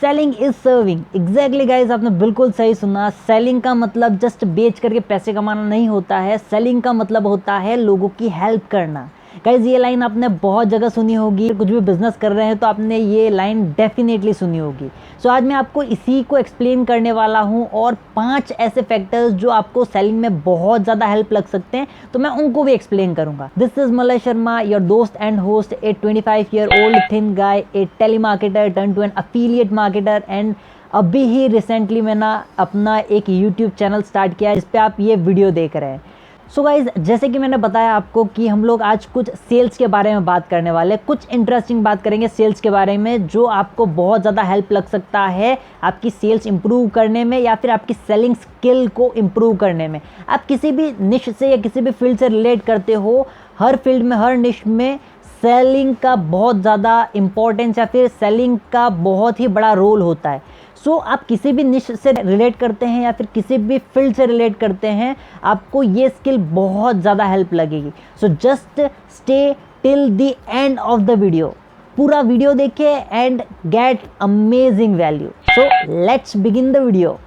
Selling is serving. Exactly guys, आपने बिल्कुल सही सुना। सेलिंग का मतलब जस्ट बेच करके पैसे कमाना नहीं होता है। सेलिंग का मतलब होता है लोगों की हेल्प करना। गाइज ये लाइन आपने बहुत जगह सुनी होगी। कुछ भी बिजनेस कर रहे हैं तो आपने ये लाइन डेफिनेटली सुनी होगी। सो आज मैं आपको इसी को एक्सप्लेन करने वाला हूँ और 5 ऐसे फैक्टर्स जो आपको सेलिंग में बहुत ज़्यादा हेल्प लग सकते हैं, तो मैं उनको भी एक्सप्लेन करूँगा। This is Malay Sharma, your दोस्त and host, a 25 year old thin guy, a telemarketer turn to an affiliate marketer. And अभी ही रिसेंटली मैंने अपना एक यूट्यूब चैनल स्टार्ट किया जिस पे आप ये वीडियो देख रहे हैं। सो गाइज, जैसे कि मैंने बताया आपको कि हम लोग आज कुछ सेल्स के बारे में बात करने वाले हैं। कुछ इंटरेस्टिंग बात करेंगे सेल्स के बारे में जो आपको बहुत ज़्यादा हेल्प लग सकता है आपकी सेल्स इंप्रूव करने में या फिर आपकी सेलिंग स्किल को इंप्रूव करने में। आप किसी भी निश से या किसी भी फील्ड से रिलेट करते हो, हर फील्ड में, हर निश में सेलिंग का बहुत ज़्यादा इंपॉर्टेंस या फिर सेलिंग का बहुत ही बड़ा रोल होता है। सो आप किसी भी निश से रिलेट करते हैं या फिर किसी भी फील्ड से रिलेट करते हैं, आपको ये स्किल बहुत ज़्यादा हेल्प लगेगी। So just stay till the end of the video. पूरा वीडियो देखिए and gate amazing value. So let's begin the video.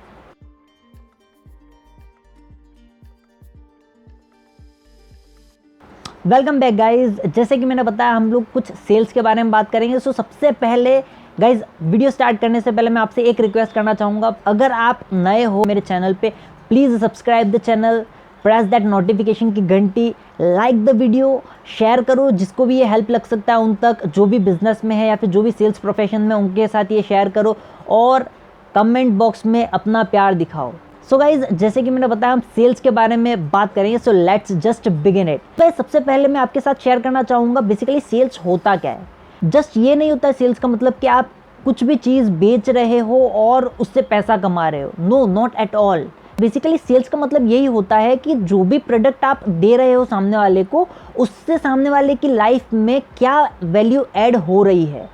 Welcome back guys. जैसे कि मैंने बताया हम लोग कुछ सेल्स के बारे में बात करेंगे। सो सबसे पहले गाइज, वीडियो स्टार्ट करने से पहले मैं आपसे एक रिक्वेस्ट करना चाहूँगा। अगर आप नए हो मेरे चैनल पे, please subscribe the channel, press that notification की घंटी, लाइक द वीडियो, शेयर करो जिसको भी ये हेल्प लग सकता है उन तक, जो भी बिजनेस में है या फिर जो भी सेल्स प्रोफेशन में, उनके साथ ये शेयर करो और कमेंट बॉक्स में अपना प्यार दिखाओ। सो गाइज, जैसे कि मैंने बताया हम सेल्स के बारे में बात करेंगे। So let's just begin it. तो सबसे पहले मैं आपके साथ शेयर करना चाहूँगा बेसिकली सेल्स होता क्या है। जस्ट ये नहीं होता है सेल्स का मतलब कि आप कुछ भी चीज़ बेच रहे हो और उससे पैसा कमा रहे हो। No, not at all. Basically sales का मतलब यही होता है कि जो भी प्रोडक्ट आप दे रहे हो सामने वाले को, उससे सामने वाले की लाइफ में क्या वैल्यू ऐड हो रही है।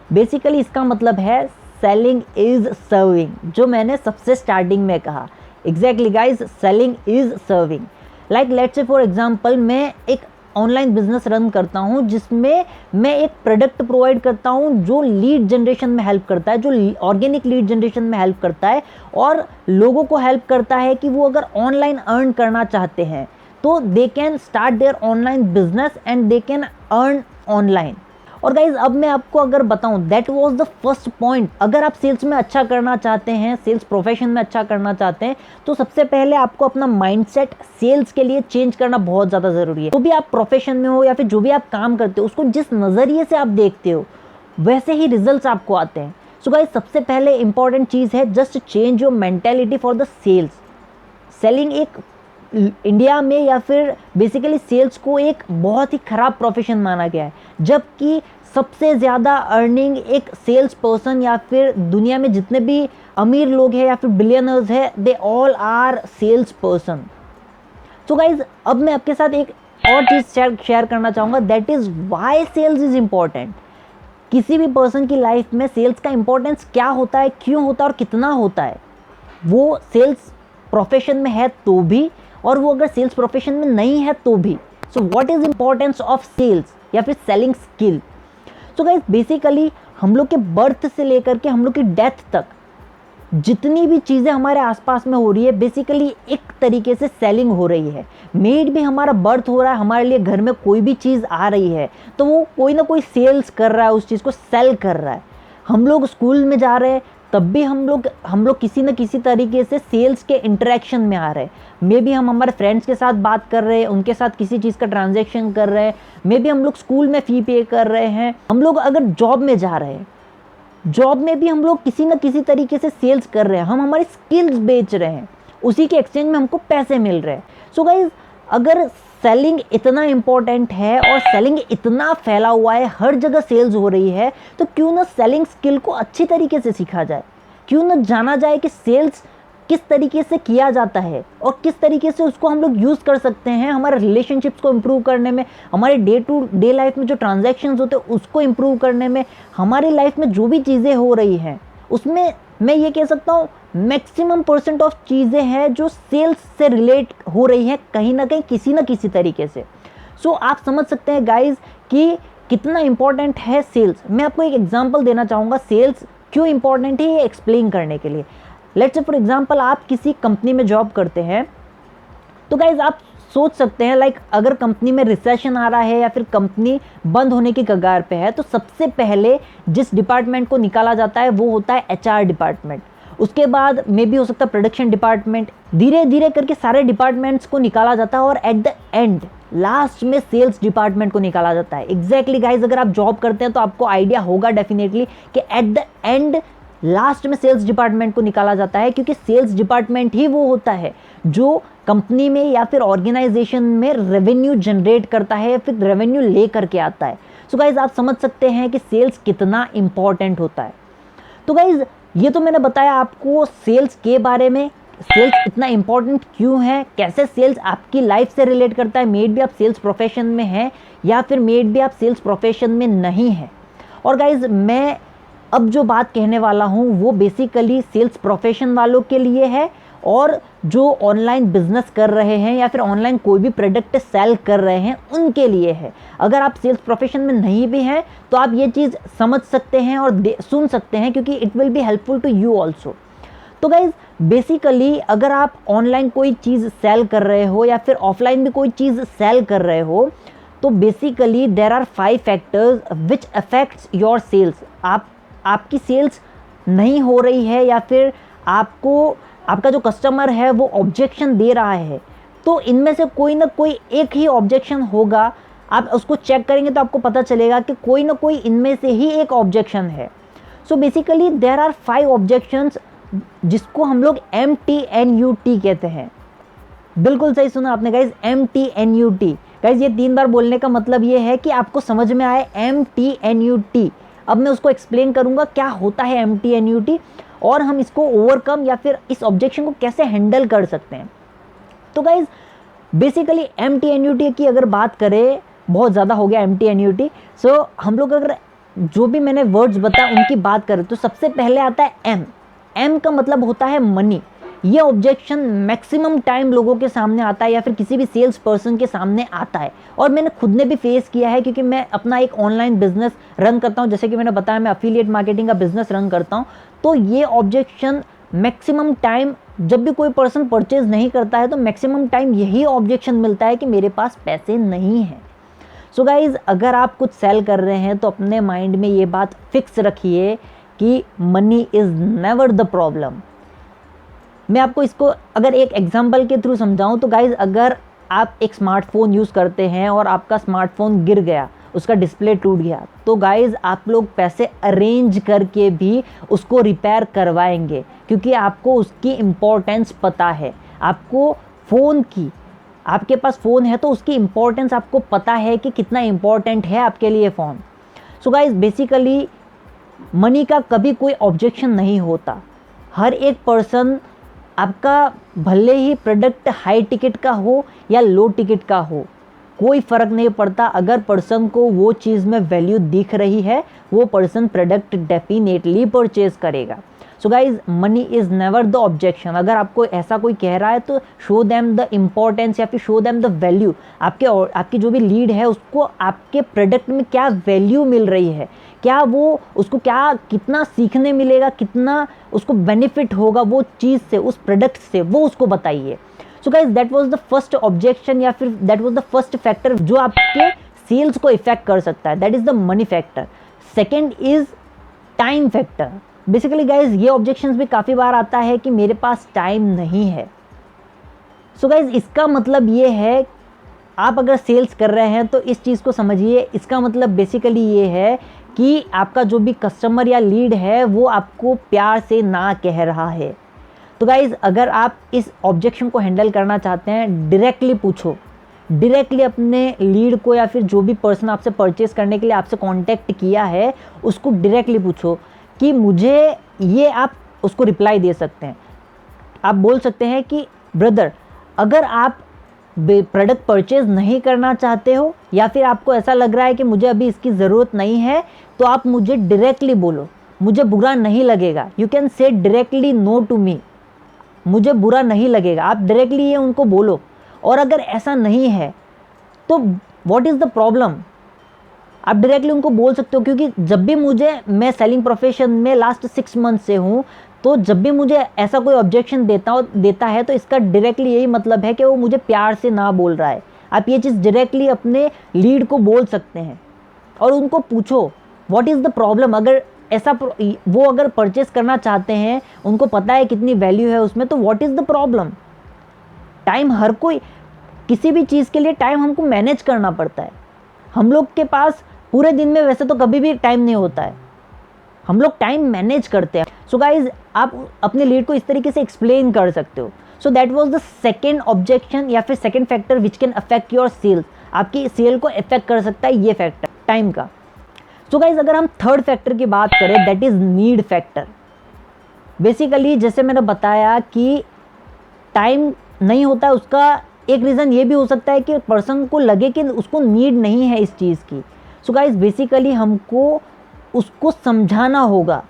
बेसिकली इसका मतलब है सेलिंग इज सर्विंग, जो मैंने सबसे स्टार्टिंग में कहा। Exactly guys, selling is serving. Like let's say for example, मैं एक ऑनलाइन बिजनेस रन करता हूं जिसमें मैं एक प्रोडक्ट प्रोवाइड करता हूं जो लीड जनरेशन में हेल्प करता है, जो ऑर्गेनिक लीड जनरेशन में हेल्प करता है और लोगों को हेल्प करता है कि वो अगर ऑनलाइन अर्न करना चाहते हैं तो they can start their online business and they can earn online. और गाइज, अब मैं आपको अगर बताऊं, that was the first point. अगर आप सेल्स में अच्छा करना चाहते हैं, सेल्स प्रोफेशन में अच्छा करना चाहते हैं, तो सबसे पहले आपको अपना माइंडसेट सेल्स के लिए चेंज करना बहुत ज़्यादा ज़रूरी है। जो भी आप प्रोफेशन में हो या फिर जो भी आप काम करते हो, उसको जिस नज़रिए से आप देखते हो वैसे ही रिजल्ट्स आपको आते हैं। सो गाइज, सबसे पहले इंपॉर्टेंट चीज़ है just change your mentality for the sales. Selling एक इंडिया में या फिर बेसिकली सेल्स को एक बहुत ही ख़राब प्रोफेशन माना गया है, जबकि सबसे ज़्यादा अर्निंग एक सेल्स पर्सन या फिर दुनिया में जितने भी अमीर लोग हैं या फिर बिलियनर्स हैं, they all are sales person. So guys, अब मैं आपके साथ एक और चीज़ शेयर करना चाहूँगा, that is why sales is important. किसी भी पर्सन की लाइफ में सेल्स का इंपॉर्टेंस क्या होता है, क्यों होता है और कितना होता है। वो सेल्स प्रोफेशन में है तो भी और वो अगर सेल्स प्रोफेशन में नहीं है तो भी। So what is importance of sales या फिर selling skill. So guys, basically हम लोग के बर्थ से लेकर के हम लोग की डेथ तक जितनी भी चीज़ें हमारे आसपास में हो रही है, बेसिकली एक तरीके से सेलिंग हो रही है। मेड भी हमारा बर्थ हो रहा है, हमारे लिए घर में कोई भी चीज़ आ रही है तो वो कोई ना कोई सेल्स कर रहा है, उस चीज़ को सेल कर रहा है। हम लोग स्कूल में जा रहे हैं तब भी हम लोग किसी न किसी तरीके से सेल्स के इंटरेक्शन में आ रहे हैं। मे बी हम हमारे फ्रेंड्स के साथ बात कर रहे हैं, उनके साथ किसी चीज़ का ट्रांजैक्शन कर रहे हैं, मे बी हम लोग स्कूल में फ़ी पे कर रहे हैं, हम लोग अगर जॉब में जा रहे हैं, जॉब में भी हम लोग किसी न किसी तरीके से सेल्स कर रहे हैं, हम हमारी स्किल्स बेच रहे हैं, उसी के एक्सचेंज में हमको पैसे मिल रहे हैं। सो गाइज, अगर सेलिंग इतना इम्पॉर्टेंट है और सेलिंग इतना फैला हुआ है, हर जगह सेल्स हो रही है, तो क्यों ना सेलिंग स्किल को अच्छी तरीके से सीखा जाए, क्यों ना जाना जाए कि सेल्स किस तरीके से किया जाता है और किस तरीके से उसको हम लोग यूज़ कर सकते हैं हमारे रिलेशनशिप्स को इम्प्रूव करने में, हमारे डे टू डे लाइफ में जो ट्रांजैक्शंस होते हैं उसको इम्प्रूव करने में, हमारी लाइफ में जो भी चीज़ें हो रही हैं उसमें मैं ये कह सकता हूँ मैक्सिमम % ऑफ चीज़ें हैं जो सेल्स से रिलेट हो रही हैं कहीं ना कहीं, किसी ना किसी तरीके से। सो आप समझ सकते हैं गाइज कि कितना इंपॉर्टेंट है सेल्स। मैं आपको एक एग्जांपल देना चाहूँगा सेल्स क्यों इंपॉर्टेंट है ये एक्सप्लेन करने के लिए। लेट्स से फॉर एग्जांपल आप किसी कंपनी में जॉब करते हैं, तो गाइज आप सोच सकते हैं लाइक अगर कंपनी में रिसेशन आ रहा है या फिर कंपनी बंद होने की कगार पे है, तो सबसे पहले जिस डिपार्टमेंट को निकाला जाता है वो होता है एचआर डिपार्टमेंट। उसके बाद मे बी हो सकता है प्रोडक्शन डिपार्टमेंट, धीरे धीरे करके सारे डिपार्टमेंट्स को निकाला जाता है और एट द एंड लास्ट में सेल्स डिपार्टमेंट को निकाला जाता है। एग्जैक्टली गाइज, अगर आप जॉब करते हैं तो आपको आइडिया होगा डेफिनेटली कि एट द एंड लास्ट में सेल्स डिपार्टमेंट को निकाला जाता है, क्योंकि सेल्स डिपार्टमेंट ही वो होता है जो कंपनी में या फिर ऑर्गेनाइजेशन में रेवेन्यू जनरेट करता है या फिर रेवेन्यू ले करके आता है। सो गाइज आप समझ सकते हैं कि सेल्स कितना इंपॉर्टेंट होता है। तो गाइज ये तो मैंने बताया आपको सेल्स के बारे में, सेल्स इतना इंपॉर्टेंट क्यों है, कैसे सेल्स आपकी लाइफ से रिलेट करता है, मेड भी आप सेल्स प्रोफेशन में हैं या फिर मेड भी आप सेल्स प्रोफेशन में नहीं है। और गाइज मैं अब जो बात कहने वाला हूँ वो बेसिकली सेल्स प्रोफेशन वालों के लिए है और जो ऑनलाइन बिजनेस कर रहे हैं या फिर ऑनलाइन कोई भी प्रोडक्ट सेल कर रहे हैं उनके लिए है। अगर आप सेल्स प्रोफेशन में नहीं भी हैं तो आप ये चीज़ समझ सकते हैं और सुन सकते हैं, क्योंकि it will be helpful to you also. तो गाइज बेसिकली अगर आप ऑनलाइन कोई चीज़ सेल कर रहे हो या फिर ऑफलाइन भी कोई चीज़ सेल कर रहे हो, तो basically there are 5 factors which affects your sales. आपकी सेल्स नहीं हो रही है या फिर आपका जो कस्टमर है वो ऑब्जेक्शन दे रहा है, तो इनमें से कोई ना कोई एक ही ऑब्जेक्शन होगा। आप उसको चेक करेंगे तो आपको पता चलेगा कि कोई ना कोई इनमें से ही एक ऑब्जेक्शन है। So basically there are 5 objections जिसको हम लोग MTNUT कहते हैं। बिल्कुल सही सुना आपने गाइज, MTNUT। गाइज ये 3 बार बोलने का मतलब ये है कि आपको समझ में आए MTNUT। अब मैं उसको एक्सप्लेन करूंगा क्या होता है MTNUT और हम इसको ओवरकम या फिर इस ऑब्जेक्शन को कैसे हैंडल कर सकते हैं। तो गाइज बेसिकली MTNUT की अगर बात करें, बहुत ज़्यादा हो गया MTNUT। सो हम लोग अगर जो भी मैंने वर्ड्स बताए उनकी बात करें तो सबसे पहले आता है M का मतलब होता है मनी। ये ऑब्जेक्शन मैक्सिमम टाइम लोगों के सामने आता है या फिर किसी भी सेल्स पर्सन के सामने आता है, और मैंने खुद ने भी फेस किया है क्योंकि मैं अपना एक ऑनलाइन बिजनेस रन करता हूँ। जैसे कि मैंने बताया मैं एफिलिएट मार्केटिंग का बिजनेस रन करता हूँ, तो ये ऑब्जेक्शन मैक्सिमम टाइम जब भी कोई पर्सन परचेज नहीं करता है तो मैक्सिमम टाइम यही ऑब्जेक्शन मिलता है कि मेरे पास पैसे नहीं हैं। सो गाइज अगर आप कुछ सेल कर रहे हैं तो अपने माइंड में ये बात फिक्स रखिए कि money is never the problem. मैं आपको इसको अगर एक एग्जांपल के थ्रू समझाऊं तो गाइज अगर आप एक स्मार्टफोन यूज़ करते हैं और आपका स्मार्टफोन गिर गया, उसका डिस्प्ले टूट गया, तो गाइज आप लोग पैसे अरेंज करके भी उसको रिपेयर करवाएंगे, क्योंकि आपको उसकी इम्पोर्टेंस पता है। आपको फ़ोन की, आपके पास फ़ोन है तो उसकी इम्पोर्टेंस आपको पता है कि कितना इम्पोर्टेंट है आपके लिए फ़ोन। सो गाइज बेसिकली मनी का कभी कोई ऑब्जेक्शन नहीं होता। हर एक पर्सन आपका भले ही प्रोडक्ट हाई टिकट का हो या लो टिकट का हो, कोई फ़र्क नहीं पड़ता। अगर पर्सन को वो चीज़ में वैल्यू दिख रही है, वो पर्सन प्रोडक्ट डेफिनेटली परचेज करेगा। So guys money is never the objection. अगर आपको ऐसा कोई कह रहा है तो शो देम द इम्पोर्टेंस या फिर शो देम द वैल्यू। आपकी जो भी लीड है उसको आपके प्रोडक्ट में क्या वैल्यू मिल रही है, क्या वो उसको कितना सीखने मिलेगा, कितना उसको बेनिफिट होगा वो चीज़ से, उस प्रोडक्ट से, वो उसको बताइए। So guys that was the first objection या फिर that was the first factor जो आपके सेल्स को इफेक्ट कर सकता है, that is the money factor. Second is time factor. Basically guys ये ऑब्जेक्शंस भी काफ़ी बार आता है कि मेरे पास टाइम नहीं है। सो गाइज इसका मतलब ये है, आप अगर सेल्स कर रहे हैं तो इस चीज़ को समझिए। इसका मतलब बेसिकली ये है कि आपका जो भी कस्टमर या लीड है वो आपको प्यार से ना कह रहा है। तो गाइज़ अगर आप इस ऑब्जेक्शन को हैंडल करना चाहते हैं, डायरेक्टली पूछो, डायरेक्टली अपने लीड को या फिर जो भी पर्सन आपसे परचेस करने के लिए आपसे कांटेक्ट किया है उसको डायरेक्टली पूछो कि मुझे ये, आप उसको रिप्लाई दे सकते हैं। आप बोल सकते हैं कि ब्रदर अगर आप प्रोडक्ट परचेज नहीं करना चाहते हो या फिर आपको ऐसा लग रहा है कि मुझे अभी इसकी ज़रूरत नहीं है, तो आप मुझे डायरेक्टली बोलो, मुझे बुरा नहीं लगेगा। You can say directly no to me, मुझे बुरा नहीं लगेगा। आप डायरेक्टली ये उनको बोलो। और अगर ऐसा नहीं है तो व्हाट इज़ द प्रॉब्लम, आप डायरेक्टली उनको बोल सकते हो, क्योंकि जब भी मैं सेलिंग प्रोफेशन में लास्ट 6 मंथ से हूँ, तो जब भी मुझे ऐसा कोई ऑब्जेक्शन देता है तो इसका डायरेक्टली यही मतलब है कि वो मुझे प्यार से ना बोल रहा है। आप ये चीज़ डायरेक्टली अपने लीड को बोल सकते हैं और उनको पूछो व्हाट इज़ द प्रॉब्लम। अगर वो अगर परचेस करना चाहते हैं, उनको पता है कितनी वैल्यू है उसमें, तो what is the problem. Time हर कोई, किसी भी चीज़ के लिए टाइम हमको मैनेज करना पड़ता है। हम लोग के पास पूरे दिन में वैसे तो कभी भी टाइम नहीं होता है, हम लोग टाइम मैनेज करते हैं। सो गाइज, आप अपने लीड को इस तरीके से एक्सप्लेन कर सकते हो। So that was the second objection या फिर second factor which can affect your sales. आपकी सेल को अफेक्ट कर सकता है ये फैक्टर, टाइम का। सो गाइज, अगर हम थर्ड फैक्टर की बात करें, that is need factor. Basically जैसे मैंने बताया कि टाइम नहीं होता है, उसका एक रीज़न ये भी हो सकता है कि पर्सन को लगे कि उसको नीड नहीं है इस चीज़ की। सो गाइज, बेसिकली हमको उसको समझाना होगा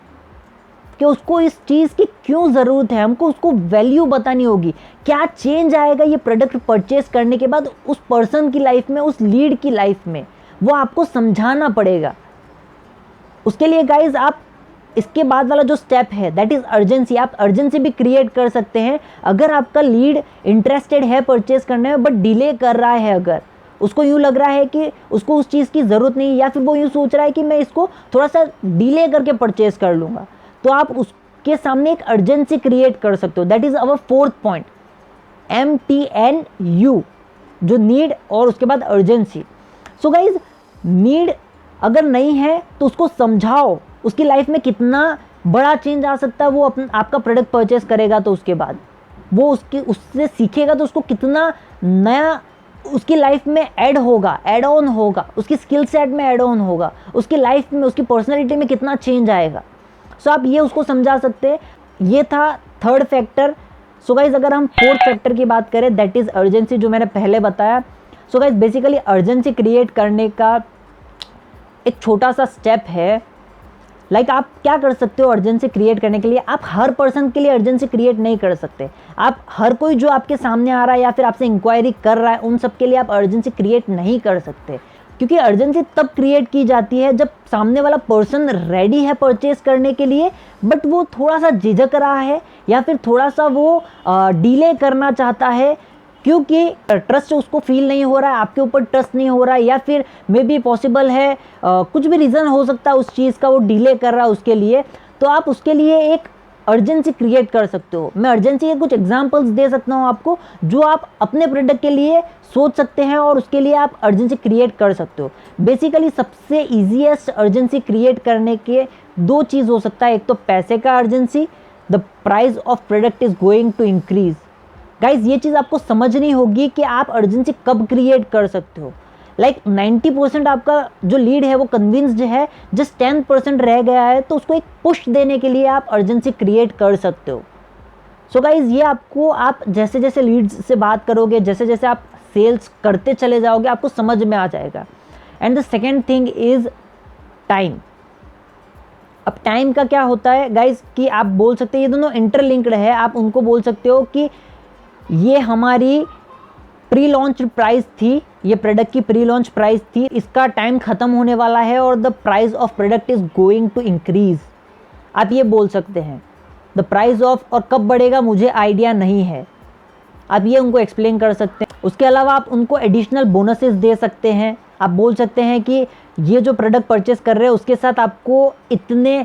कि उसको इस चीज़ की क्यों ज़रूरत है, हमको उसको वैल्यू बतानी होगी। क्या चेंज आएगा ये प्रोडक्ट परचेस करने के बाद उस पर्सन की लाइफ में, उस लीड की लाइफ में, वो आपको समझाना पड़ेगा। उसके लिए गाइज, आप इसके बाद वाला जो स्टेप है दैट इज़ अर्जेंसी। आप अर्जेंसी भी क्रिएट कर सकते हैं। अगर आपका लीड इंटरेस्टेड है परचेस करने में बट डिले कर रहा है, अगर उसको यूँ लग रहा है कि उसको उस चीज़ की ज़रूरत नहीं, या फिर वो यूँ सोच रहा है कि मैं इसको थोड़ा सा डिले करके परचेस कर लूँगा, तो आप उसके सामने एक अर्जेंसी क्रिएट कर सकते हो। That is our fourth point, MTNU, जो नीड और उसके बाद अर्जेंसी। सो गाइज, नीड अगर नहीं है तो उसको समझाओ, उसकी लाइफ में कितना बड़ा चेंज आ सकता है। वो आपका प्रोडक्ट परचेस करेगा तो उसके बाद वो उससे सीखेगा तो उसको कितना नया उसकी लाइफ में ऐड ऑन होगा, उसकी स्किल सेट में ऐड ऑन होगा, उसकी लाइफ में, उसकी पर्सनैलिटी में कितना चेंज आएगा। सो आप ये उसको समझा सकते हैं। ये था थर्ड फैक्टर। सो गाइज, अगर हम फोर्थ फैक्टर की बात करें, दैट इज़ अर्जेंसी, जो मैंने पहले बताया। सो गाइज, बेसिकली अर्जेंसी क्रिएट करने का एक छोटा सा स्टेप है। लाइक आप क्या कर सकते हो अर्जेंसी क्रिएट करने के लिए। आप हर पर्सन के लिए अर्जेंसी क्रिएट नहीं कर सकते। आप हर कोई जो आपके सामने आ रहा है या फिर आपसे इंक्वायरी कर रहा है, उन सब के लिए आप अर्जेंसी क्रिएट नहीं कर सकते, क्योंकि अर्जेंसी तब क्रिएट की जाती है जब सामने वाला पर्सन रेडी है परचेस करने के लिए, बट वो थोड़ा सा झिझक रहा है या फिर थोड़ा सा वो डिले करना चाहता है, क्योंकि ट्रस्ट उसको फील नहीं हो रहा है, आपके ऊपर ट्रस्ट नहीं हो रहा है, या फिर मे बी पॉसिबल है कुछ भी रीज़न हो सकता है उस चीज़ का, वो डिले कर रहा है उसके लिए। तो आप उसके लिए एक अर्जेंसी क्रिएट कर सकते हो। मैं अर्जेंसी के कुछ एग्जांपल्स दे सकता हूँ आपको, जो आप अपने प्रोडक्ट के लिए सोच सकते हैं और उसके लिए आप अर्जेंसी क्रिएट कर सकते हो। बेसिकली सबसे ईजीएस्ट अर्जेंसी क्रिएट करने के दो चीज़ हो सकता है। एक तो पैसे का urgency, the price of product is going to increase. Guys, ये चीज़ आपको समझनी होगी कि आप अर्जेंसी कब क्रिएट कर सकते हो। लाइक 90% आपका जो लीड है वो कन्विंस्ड है, जस्ट 10% रह गया है, तो उसको एक पुश देने के लिए आप अर्जेंसी क्रिएट कर सकते हो। सो गाइज, ये आपको, आप जैसे जैसे लीड्स से बात करोगे, जैसे जैसे आप सेल्स करते चले जाओगे, आपको समझ में आ जाएगा। And the second thing is time. अब टाइम का क्या होता है गाइज, कि आप बोल सकते हैं ये दोनों इंटरलिंक्ड है। आप उनको बोल सकते हो कि ये हमारी प्री लॉन्च प्राइस थी, ये प्रोडक्ट की प्री लॉन्च प्राइस थी, इसका टाइम ख़त्म होने वाला है और the price of product is going to increase. आप ये बोल सकते हैं द प्राइस ऑफ, और कब बढ़ेगा मुझे आइडिया नहीं है, आप ये उनको एक्सप्लेन कर सकते हैं। उसके अलावा आप उनको एडिशनल बोनसेस दे सकते हैं। आप बोल सकते हैं कि ये जो प्रोडक्ट परचेस कर रहे हैं उसके साथ आपको इतने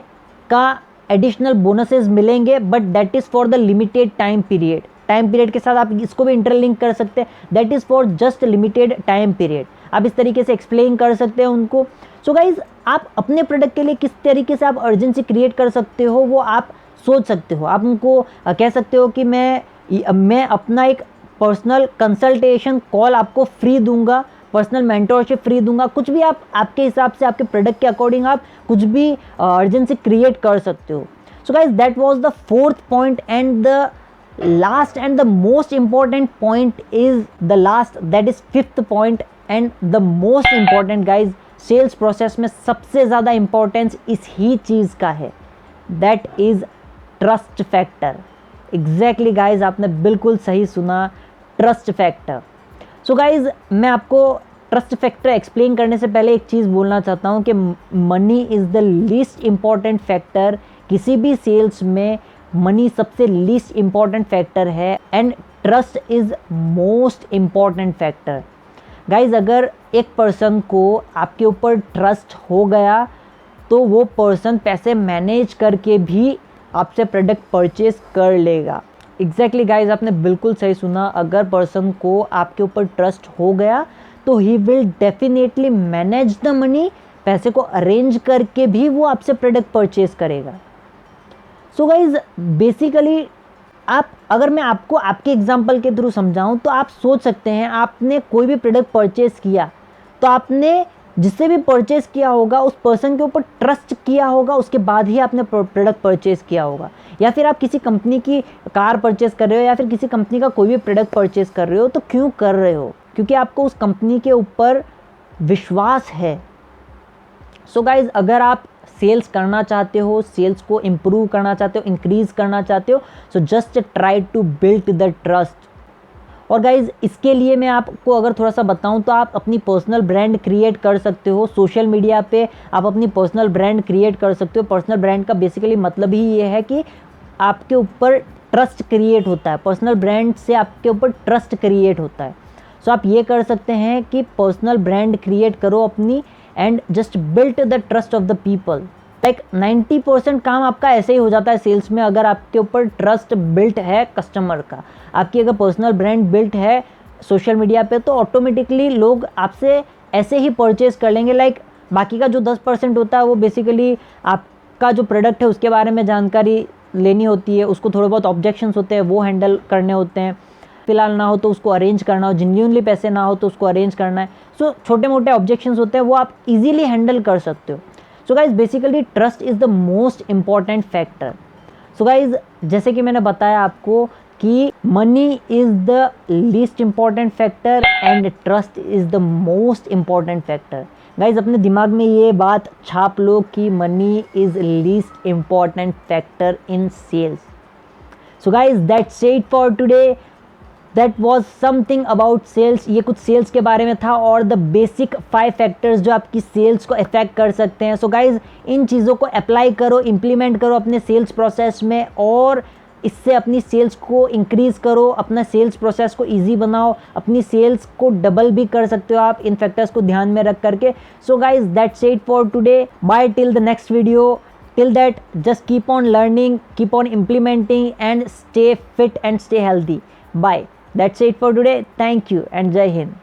का एडिशनल बोनसेस मिलेंगे, but that is for the limited time period. Time period के साथ आप इसको भी इंटरलिंक कर सकते हैं, that is for just limited time period. आप इस तरीके से एक्सप्लेन कर सकते हैं उनको। सो गाइज, आप अपने प्रोडक्ट के लिए किस तरीके से आप अर्जेंसी क्रिएट कर सकते हो वो आप सोच सकते हो। आप उनको कह सकते हो कि मैं अपना एक पर्सनल कंसल्टेशन कॉल आपको फ्री दूंगा, पर्सनल मेंटोरशिप फ्री दूंगा। कुछ भी आप आपके हिसाब से, आपके प्रोडक्ट के अकॉर्डिंग आप कुछ भी अर्जेंसी क्रिएट कर सकते हो। So guys, that was the fourth point, and the last and the most important point is the last, that is fifth point and the most important guys। Sales process में सबसे ज़्यादा importance इस ही चीज़ का है, that is trust factor. Exactly guys, आपने बिल्कुल सही सुना, ट्रस्ट फैक्टर। सो गाइज, मैं आपको ट्रस्ट फैक्टर एक्सप्लेन करने से पहले एक चीज़ बोलना चाहता हूँ कि money is the least important factor. किसी भी सेल्स में मनी सबसे लीस्ट इम्पॉर्टेंट फैक्टर है and trust is most important factor. Guys, अगर एक पर्सन को आपके ऊपर ट्रस्ट हो गया तो वो पर्सन पैसे मैनेज करके भी आपसे प्रोडक्ट परचेज कर लेगा। एग्जैक्टली गाइज, आपने बिल्कुल सही सुना। अगर पर्सन को आपके ऊपर ट्रस्ट हो गया तो he will definitely manage the money, पैसे को अरेंज करके भी वो आपसे प्रोडक्ट परचेज करेगा। सो गाइज, बेसिकली अगर मैं आपको आपके एग्जांपल के थ्रू समझाऊं तो आप सोच सकते हैं, आपने कोई भी प्रोडक्ट परचेज किया तो आपने जिससे भी परचेज किया होगा उस पर्सन के ऊपर ट्रस्ट किया होगा, उसके बाद ही आपने प्रोडक्ट परचेज किया होगा। या फिर आप किसी कंपनी की कार परचेज कर रहे हो या फिर किसी कंपनी का कोई भी प्रोडक्ट परचेज कर रहे हो, तो क्यों कर रहे हो? क्योंकि आपको उस कंपनी के ऊपर विश्वास है। सो गाइज, अगर आप सेल्स करना चाहते हो, सेल्स को इम्प्रूव करना चाहते हो, इंक्रीज करना चाहते हो, so just try to build the trust. और गाइज, इसके लिए मैं आपको अगर थोड़ा सा बताऊं तो आप अपनी पर्सनल ब्रांड क्रिएट कर सकते हो। सोशल मीडिया पे आप अपनी पर्सनल ब्रांड क्रिएट कर सकते हो। पर्सनल ब्रांड का बेसिकली मतलब ही ये है कि आपके ऊपर ट्रस्ट क्रिएट होता है। पर्सनल ब्रांड से आपके ऊपर ट्रस्ट क्रिएट होता है। सो आप ये कर सकते हैं कि पर्सनल ब्रांड क्रिएट करो अपनी and just build the trust of the people. Like 90% काम आपका ऐसे ही हो जाता है सेल्स में, अगर आपके ऊपर ट्रस्ट बिल्ट है कस्टमर का। आपकी अगर पर्सनल ब्रांड बिल्ट है सोशल मीडिया पे तो ऑटोमेटिकली लोग आपसे ऐसे ही परचेज कर लेंगे। लाइक बाकी का जो 10% होता है वो बेसिकली आपका जो प्रोडक्ट है उसके बारे में जानकारी लेनी होती है, उसको थोड़े बहुत ऑब्जेक्शंस होते हैं वो हैंडल करने होते हैं। फिलहाल ना हो तो उसको अरेंज करना हो, जेन्युइनली पैसे ना हो तो उसको अरेंज करना है। सो छोटे मोटे ऑब्जेक्शंस होते हैं वो आप इजीली हैंडल कर सकते हो। So guys, basically trust is the most important factor. So guys, जैसे कि मैंने बताया आपको कि money is the least important factor and trust is the most important factor. Guys, अपने दिमाग में ये बात छाप लो कि money is least important factor in sales. So guys, that's it for today. That was something about sales. ये कुछ सेल्स के बारे में था और द बेसिक 5 फैक्टर्स जो आपकी सेल्स को अफेक्ट कर सकते हैं। सो गाइज, इन चीज़ों को अप्लाई करो, इम्प्लीमेंट करो अपने सेल्स प्रोसेस में और इससे अपनी सेल्स को इंक्रीज़ करो, अपना सेल्स प्रोसेस को ईजी बनाओ, अपनी सेल्स को डबल भी कर सकते हो आप इन फैक्टर्स को ध्यान में रख करके। So guys, that's it for today. Bye till the next video. Till that, just keep on learning, keep on implementing and stay fit and stay healthy. Bye. That's it for today. Thank you and Jai Hind.